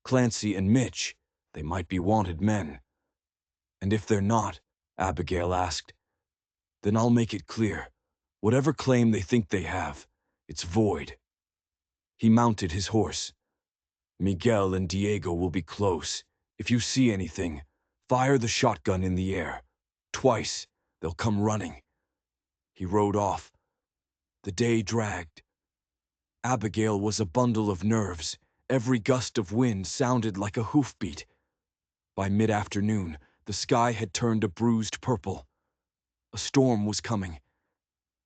Clancy and Mitch, they might be wanted men. And if they're not, Abigail asked, then I'll make it clear. Whatever claim they think they have, it's void. He mounted his horse. Miguel and Diego will be close. If you see anything, fire the shotgun in the air. Twice, they'll come running. He rode off. The day dragged. Abigail was a bundle of nerves. Every gust of wind sounded like a hoofbeat. By mid-afternoon, the sky had turned a bruised purple. A storm was coming.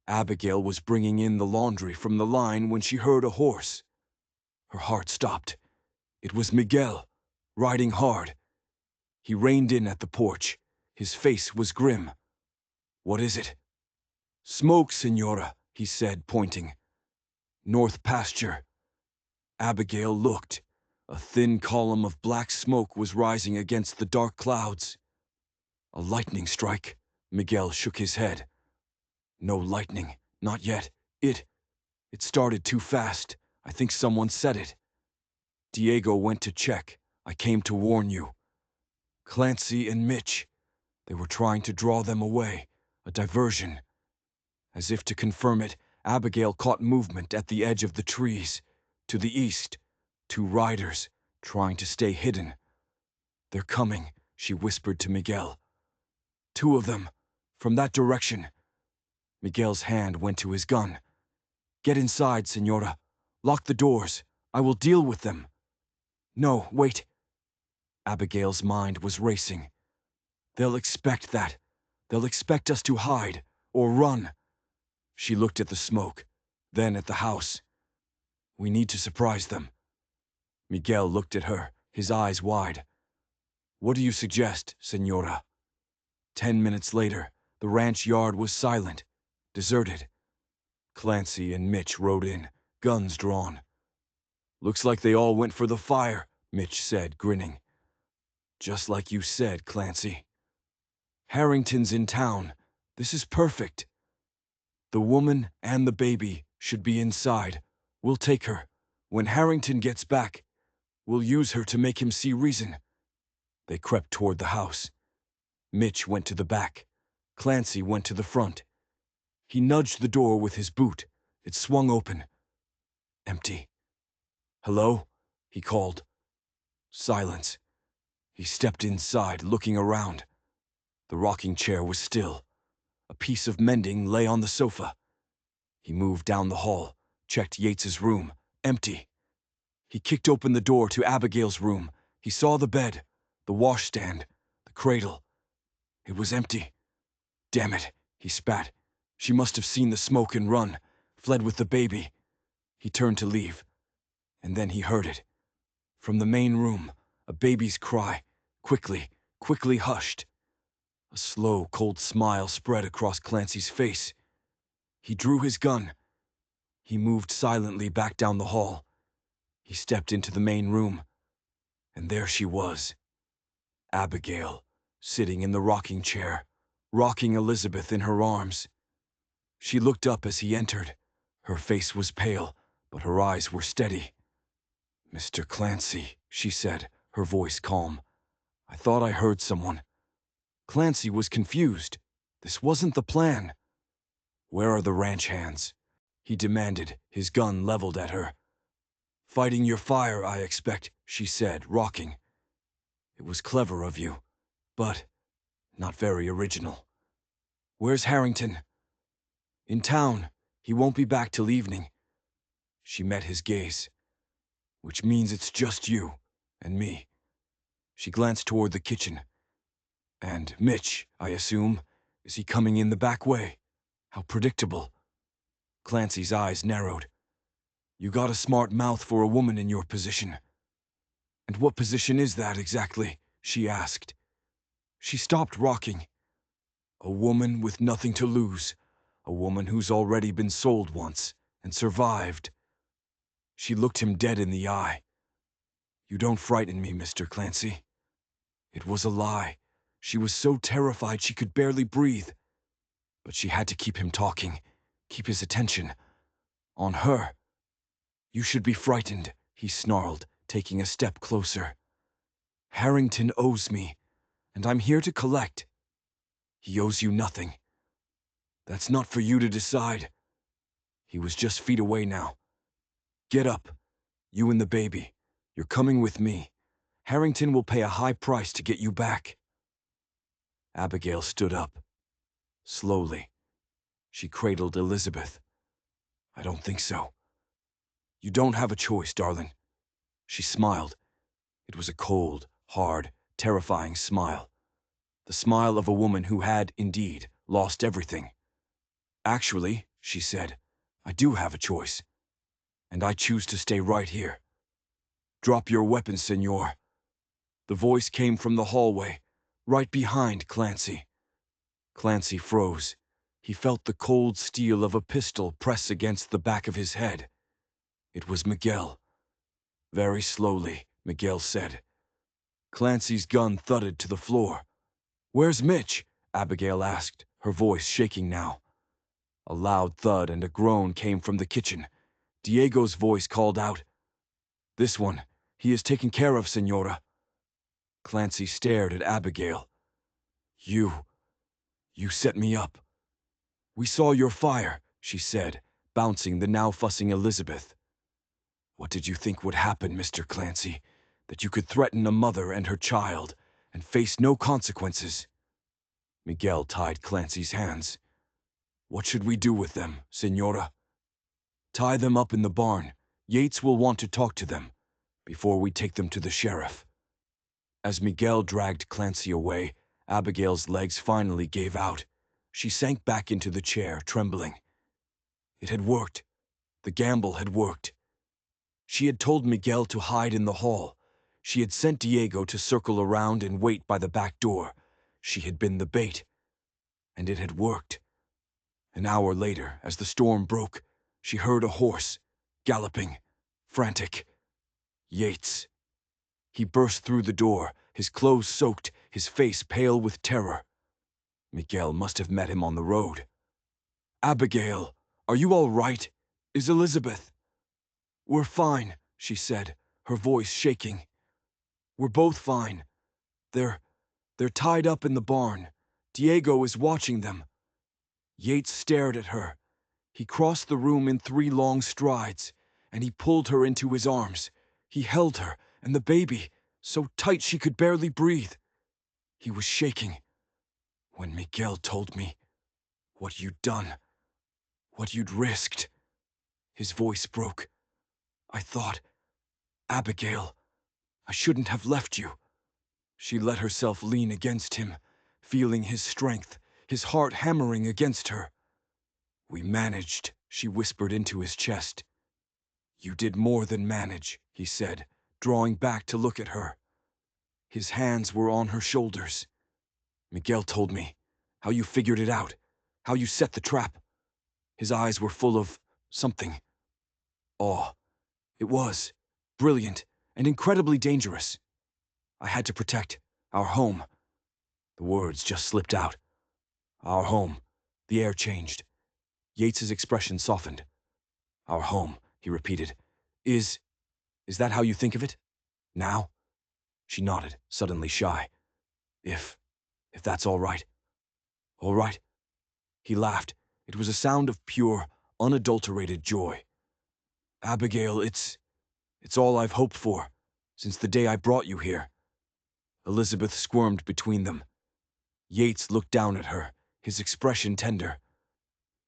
Abigail was bringing in the laundry from the line when she heard a horse. Her heart stopped. It was Miguel, riding hard. He reined in at the porch. His face was grim. What is it? Smoke, Senora, he said, pointing. North pasture. Abigail looked. A thin column of black smoke was rising against the dark clouds. A lightning strike. Miguel shook his head. No lightning, not yet. It started too fast. I think someone set it. Diego went to check. I came to warn you. Clancy and Mitch. They were trying to draw them away. A diversion. As if to confirm it, Abigail caught movement at the edge of the trees. To the east, 2 riders, trying to stay hidden. They're coming, she whispered to Miguel. 2 of them, from that direction. Miguel's hand went to his gun. Get inside, Senora. Lock the doors. I will deal with them. No, wait. Abigail's mind was racing. They'll expect that. They'll expect us to hide, or run. She looked at the smoke, then at the house. We need to surprise them. Miguel looked at her, his eyes wide. What do you suggest, Senora? 10 minutes later, the ranch yard was silent, deserted. Clancy and Mitch rode in, guns drawn. Looks like they all went for the fire, Mitch said, grinning. Just like you said, Clancy. Harrington's in town. This is perfect. The woman and the baby should be inside. We'll take her. When Harrington gets back, we'll use her to make him see reason. They crept toward the house. Mitch went to the back. Clancy went to the front. He nudged the door with his boot. It swung open. Empty. Hello? He called. Silence. He stepped inside, looking around. The rocking chair was still. A piece of mending lay on the sofa. He moved down the hall, checked Yates's room. Empty. He kicked open the door to Abigail's room. He saw the bed, the washstand, the cradle. It was empty. Damn it, he spat. She must have seen the smoke and run, fled with the baby. He turned to leave, and then he heard it. From the main room, a baby's cry, quickly hushed. A slow, cold smile spread across Clancy's face. He drew his gun. He moved silently back down the hall. He stepped into the main room, and there she was. Abigail, sitting in the rocking chair, rocking Elizabeth in her arms. She looked up as he entered. Her face was pale, but her eyes were steady. Mr. Clancy, she said, her voice calm. I thought I heard someone. Clancy was confused. This wasn't the plan. Where are the ranch hands? He demanded, his gun leveled at her. Fighting your fire, I expect, she said, rocking. It was clever of you, but not very original. Where's Harrington? In town. He won't be back till evening. She met his gaze. Which means it's just you and me. She glanced toward the kitchen. And Mitch, I assume, is he coming in the back way? How predictable. Clancy's eyes narrowed. You got a smart mouth for a woman in your position. And what position is that exactly? She asked. She stopped rocking. A woman with nothing to lose. A woman who's already been sold once and survived. She looked him dead in the eye. You don't frighten me, Mr. Clancy. It was a lie. She was so terrified she could barely breathe. But she had to keep him talking, keep his attention on her. You should be frightened, he snarled, taking a step closer. Harrington owes me, and I'm here to collect. He owes you nothing. That's not for you to decide. He was just feet away now. Get up, you and the baby. You're coming with me. Harrington will pay a high price to get you back. Abigail stood up. Slowly. She cradled Elizabeth. I don't think so. You don't have a choice, darling. She smiled. It was a cold, hard, terrifying smile. The smile of a woman who had, indeed, lost everything. Actually, she said, I do have a choice. And I choose to stay right here. Drop your weapon, senor. The voice came from the hallway, right behind Clancy. Clancy froze. He felt the cold steel of a pistol press against the back of his head. It was Miguel. Very slowly, Miguel said. Clancy's gun thudded to the floor. "Where's Mitch?" Abigail asked, her voice shaking now. A loud thud and a groan came from the kitchen. Diego's voice called out, "This one, he is taken care of, Senora." Clancy stared at Abigail. You set me up." "We saw your fire," she said, bouncing the now fussing Elizabeth. "What did you think would happen, Mr. Clancy? That you could threaten a mother and her child and face no consequences?" Miguel tied Clancy's hands. "What should we do with them, Senora?" "Tie them up in the barn. Yates will want to talk to them before we take them to the sheriff." As Miguel dragged Clancy away, Abigail's legs finally gave out. She sank back into the chair, trembling. It had worked. The gamble had worked. She had told Miguel to hide in the hall. She had sent Diego to circle around and wait by the back door. She had been the bait. And it had worked. An hour later, as the storm broke, she heard a horse, galloping, frantic. Yates. He burst through the door, his clothes soaked, his face pale with terror. Miguel must have met him on the road. "Abigail, are you all right? Is Elizabeth?" "We're fine," she said, her voice shaking. "We're both fine. They're tied up in the barn. Diego is watching them." Yates stared at her. He crossed the room in 3 long strides, and he pulled her into his arms. He held her, and the baby, so tight she could barely breathe. He was shaking. "When Miguel told me what you'd done, what you'd risked," his voice broke. "I thought, Abigail, I shouldn't have left you." She let herself lean against him, feeling his strength, his heart hammering against her. "We managed," she whispered into his chest. "You did more than manage," he said, drawing back to look at her. His hands were on her shoulders. "Miguel told me how you figured it out, how you set the trap." His eyes were full of something. Awe. It was brilliant and incredibly dangerous. "I had to protect our home." The words just slipped out. "Our home." The air changed. Yates's expression softened. "Our home," he repeated. Is that how you think of it? Now?" She nodded, suddenly shy. If that's all right." "All right?" He laughed. It was a sound of pure, unadulterated joy. "Abigail, it's all I've hoped for, since the day I brought you here." Elizabeth squirmed between them. Yates looked down at her, his expression tender.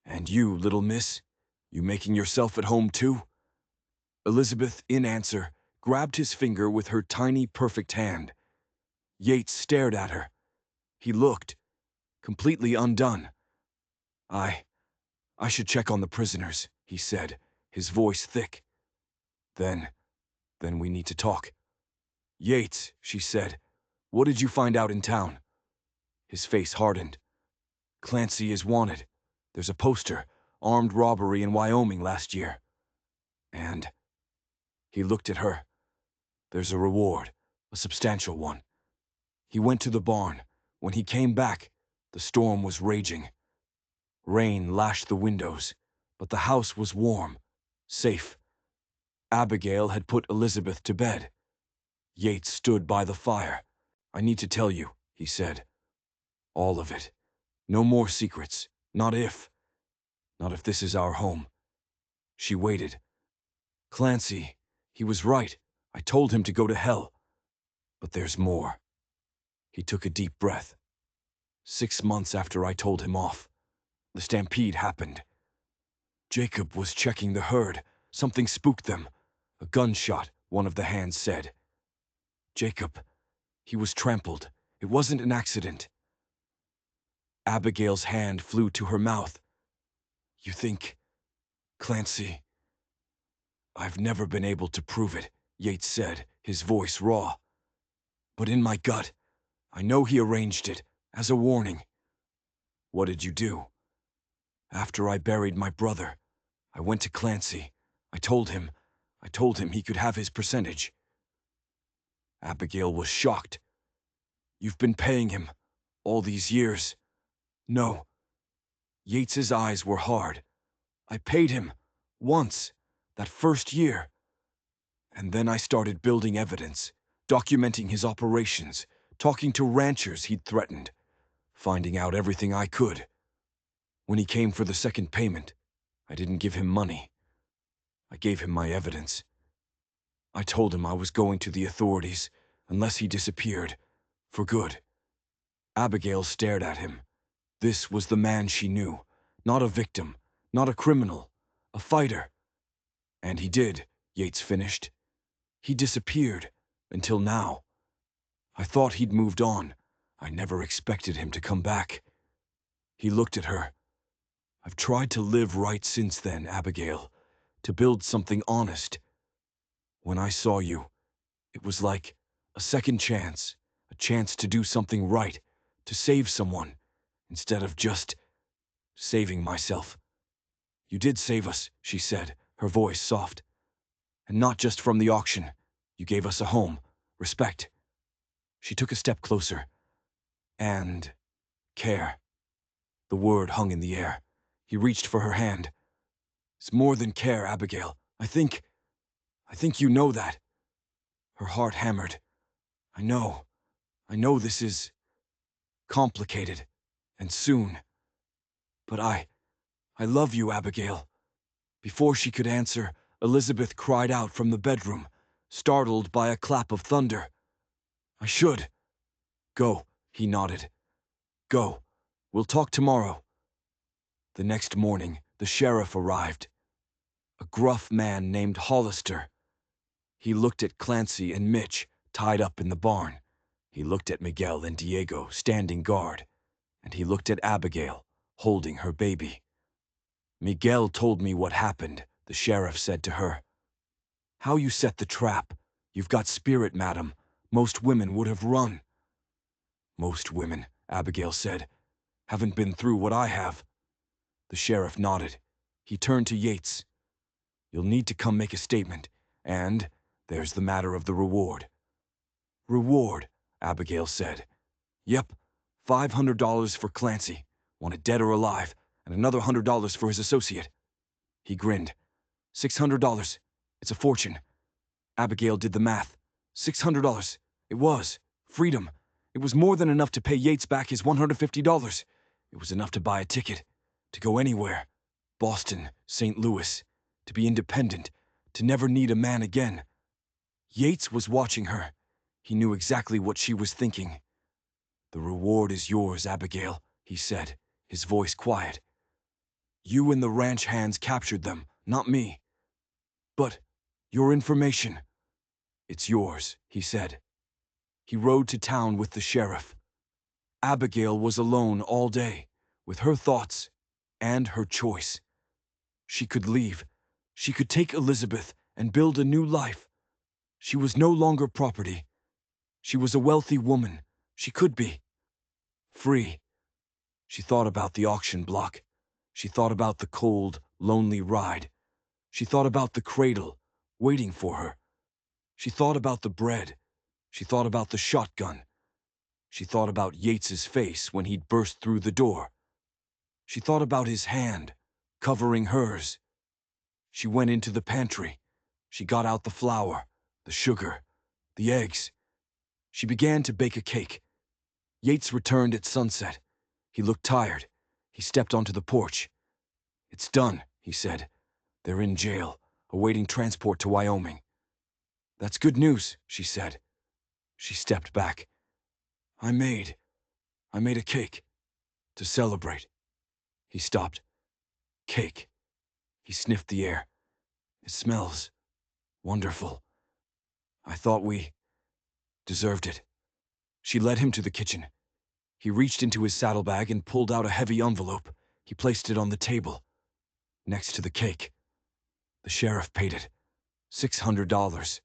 "And you, little miss, you making yourself at home too?" Elizabeth, in answer, grabbed his finger with her tiny, perfect hand. Yates stared at her. He looked completely undone. I should check on the prisoners," he said, his voice thick. Then we need to talk." "Yates," she said, "what did you find out in town?" His face hardened. "Clancy is wanted. There's a poster, armed robbery in Wyoming last year. And," he looked at her, "there's a reward, a substantial one." He went to the barn. When he came back, the storm was raging. Rain lashed the windows, but the house was warm, safe. Abigail had put Elizabeth to bed. Yates stood by the fire. "I need to tell you," he said. "All of it. No more secrets. Not if this is our home." She waited. "Clancy, he was right. I told him to go to hell. But there's more." He took a deep breath. 6 months after I told him off, the stampede happened. Jacob was checking the herd. Something spooked them. "A gunshot," one of the hands said. "Jacob, he was trampled. It wasn't an accident." Abigail's hand flew to her mouth. "You think, Clancy?" "I've never been able to prove it," Yates said, his voice raw. "But in my gut, I know he arranged it, as a warning." "What did you do?" "After I buried my brother, I went to Clancy. I told him, I told him he could have his percentage. Abigail was shocked. You've been paying him all these years. No. Yates's eyes were hard. I paid him once, that first year. And then I started building evidence, documenting his operations, talking to ranchers he'd threatened, finding out everything I could. When he came for the second payment, I didn't give him money. I gave him my evidence. I told him I was going to the authorities unless he disappeared, for good. Abigail stared at him. This was the man she knew, not a victim, not a criminal, a fighter. And he did, Yates finished. He disappeared, until now. I thought he'd moved on. I never expected him to come back. He looked at her. I've tried to live right since then, Abigail, to build something honest. When I saw you, it was like a second chance, a chance to do something right, to save someone, instead of just saving myself. You did save us, she said, her voice soft. And not just from the auction. You gave us a home, respect. She took a step closer. And care. The word hung in the air. He reached for her hand. It's more than care, Abigail. I think you know that. Her heart hammered. I know this is complicated, and soon. But I love you, Abigail. Before she could answer, Elizabeth cried out from the bedroom, startled by a clap of thunder. I should. Go, he nodded. Go. We'll talk tomorrow. The next morning, the sheriff arrived. A gruff man named Hollister. He looked at Clancy and Mitch, tied up in the barn. He looked at Miguel and Diego, standing guard. And he looked at Abigail, holding her baby. Miguel told me what happened, the sheriff said to her. How you set the trap. You've got spirit, madam. Most women would have run. Most women, Abigail said, haven't been through what I have. The sheriff nodded. He turned to Yates. You'll need to come make a statement, and there's the matter of the reward. Reward, Abigail said. Yep, $500 for Clancy, wanted dead or alive, and another $100 for his associate. He grinned. $600. It's a fortune. Abigail did the math. $600. It was. Freedom. It was more than enough to pay Yates back his $150. It was enough to buy a ticket. To go anywhere. Boston, St. Louis. To be independent. To never need a man again. Yates was watching her. He knew exactly what she was thinking. The reward is yours, Abigail, he said, his voice quiet. You and the ranch hands captured them, not me. But your information, it's yours, he said. He rode to town with the sheriff. Abigail was alone all day, with her thoughts and her choice. She could leave. She could take Elizabeth and build a new life. She was no longer property. She was a wealthy woman. She could be free. She thought about the auction block. She thought about the cold, lonely ride. She thought about the cradle, waiting for her. She thought about the bread. She thought about the shotgun. She thought about Yates's face when he'd burst through the door. She thought about his hand, covering hers. She went into the pantry. She got out the flour, the sugar, the eggs. She began to bake a cake. Yates returned at sunset. He looked tired. He stepped onto the porch. It's done, he said. They're in jail, awaiting transport to Wyoming. That's good news, she said. She stepped back. I made a cake. To celebrate. He stopped. Cake. He sniffed the air. It smells wonderful. I thought we deserved it. She led him to the kitchen. He reached into his saddlebag and pulled out a heavy envelope. He placed it on the table, next to the cake. The sheriff paid it. $600.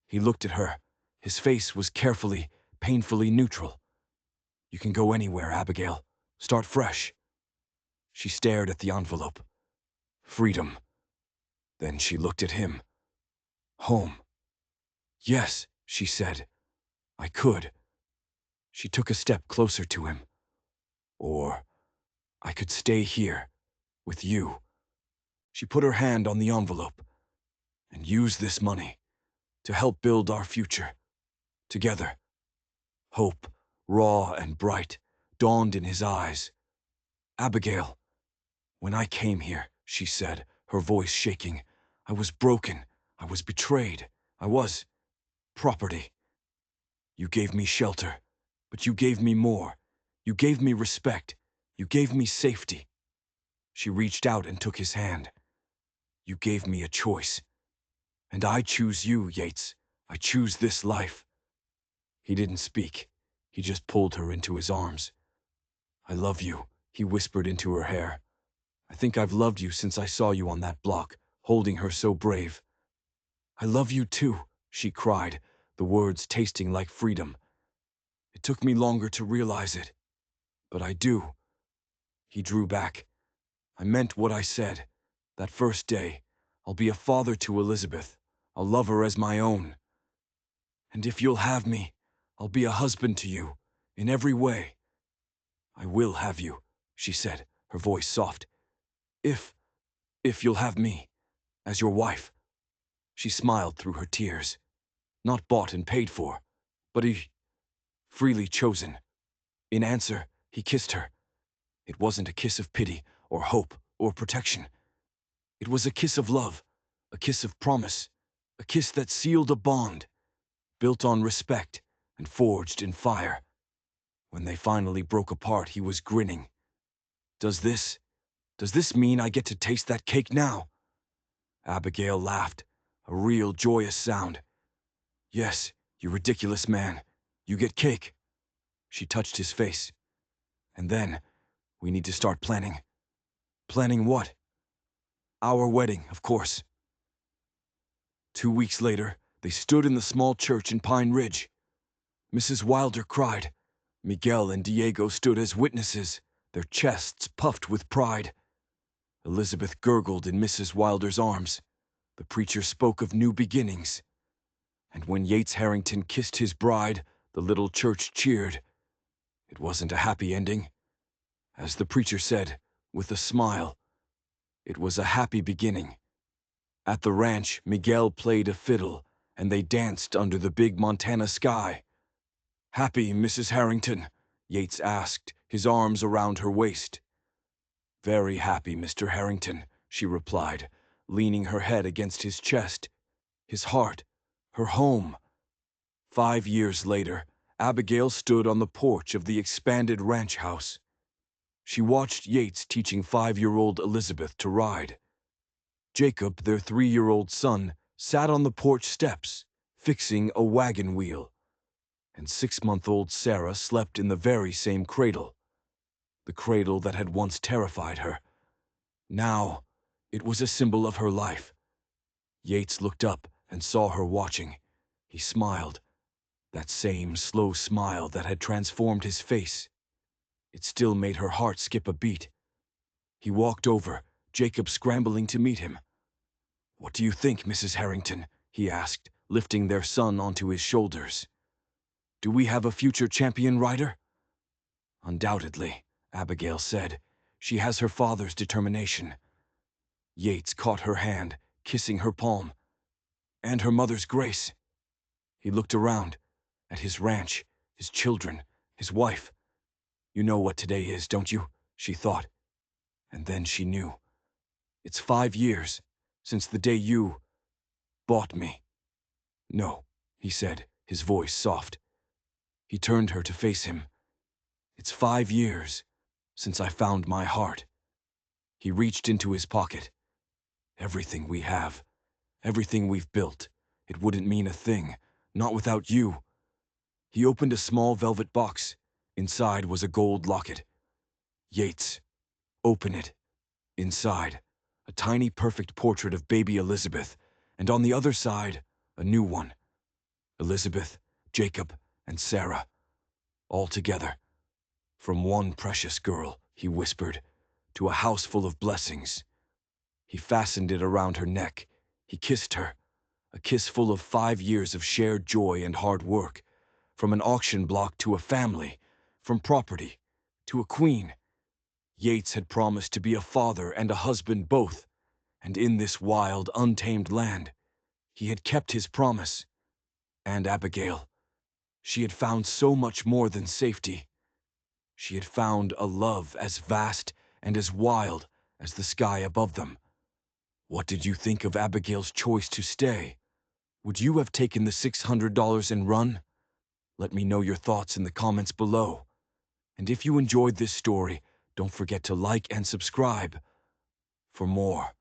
He looked at her. His face was carefully, painfully neutral. You can go anywhere, Abigail. Start fresh. She stared at the envelope. Freedom. Then she looked at him. Home. Yes, she said. I could. She took a step closer to him. Or I could stay here, with you. She put her hand on the envelope. And use this money to help build our future. Together. Hope, raw and bright, dawned in his eyes. Abigail, when I came here, she said, her voice shaking, I was broken. I was betrayed. I was property. You gave me shelter, but you gave me more. You gave me respect. You gave me safety. She reached out and took his hand. You gave me a choice. And I choose you, Yates. I choose this life. He didn't speak. He just pulled her into his arms. I love you, he whispered into her hair. I think I've loved you since I saw you on that block, holding her so brave. I love you too, she cried, the words tasting like freedom. It took me longer to realize it, but I do. He drew back. I meant what I said. That first day, I'll be a father to Elizabeth. I'll love her as my own. And if you'll have me, I'll be a husband to you, in every way. I will have you, she said, her voice soft. If you'll have me, as your wife. She smiled through her tears. Not bought and paid for, but freely chosen. In answer, he kissed her. It wasn't a kiss of pity, or hope, or protection. It was a kiss of love, a kiss of promise, a kiss that sealed a bond, built on respect and forged in fire. When they finally broke apart, he was grinning. Does this mean I get to taste that cake now? Abigail laughed, a real joyous sound. Yes, you ridiculous man. You get cake. She touched his face. And then, we need to start planning. Planning what? Our wedding, of course. 2 weeks later, they stood in the small church in Pine Ridge. Mrs. Wilder cried. Miguel and Diego stood as witnesses, their chests puffed with pride. Elizabeth gurgled in Mrs. Wilder's arms. The preacher spoke of new beginnings. And when Yates Harrington kissed his bride, the little church cheered. It wasn't a happy ending. As the preacher said, with a smile, it was a happy beginning. At the ranch, Miguel played a fiddle, and they danced under the big Montana sky. Happy, Mrs. Harrington? Yates asked, his arms around her waist. Very happy, Mr. Harrington, she replied, leaning her head against his chest. His heart, her home. 5 years later, Abigail stood on the porch of the expanded ranch house. She watched Yates teaching 5-year-old Elizabeth to ride. Jacob, their 3-year-old son, sat on the porch steps, fixing a wagon wheel. And 6-month-old Sarah slept in the very same cradle. The cradle that had once terrified her. Now, it was a symbol of her life. Yates looked up and saw her watching. He smiled. That same slow smile that had transformed his face. It still made her heart skip a beat. He walked over, Jacob scrambling to meet him. What do you think, Mrs. Harrington? He asked, lifting their son onto his shoulders. Do we have a future champion rider? Undoubtedly, Abigail said. She has her father's determination. Yates caught her hand, kissing her palm. And her mother's grace. He looked around, at his ranch, his children, his wife. You know what today is, don't you? She thought. And then she knew. It's 5 years since the day you bought me. No, he said, his voice soft. He turned her to face him. It's 5 years since I found my heart. He reached into his pocket. Everything we have, everything we've built, it wouldn't mean a thing, not without you. He opened a small velvet box. Inside was a gold locket. Yates, open it. Inside, a tiny perfect portrait of baby Elizabeth, and on the other side, a new one. Elizabeth, Jacob, and Sarah, all together. From one precious girl, he whispered, to a house full of blessings. He fastened it around her neck. He kissed her. a kiss full of 5 years of shared joy and hard work, from an auction block to a family, from property to a queen. Yates had promised to be a father and a husband both, and in this wild, untamed land, he had kept his promise. And Abigail, she had found so much more than safety. She had found a love as vast and as wild as the sky above them. What did you think of Abigail's choice to stay? Would you have taken the $600 and run? Let me know your thoughts in the comments below. And if you enjoyed this story, don't forget to like and subscribe for more.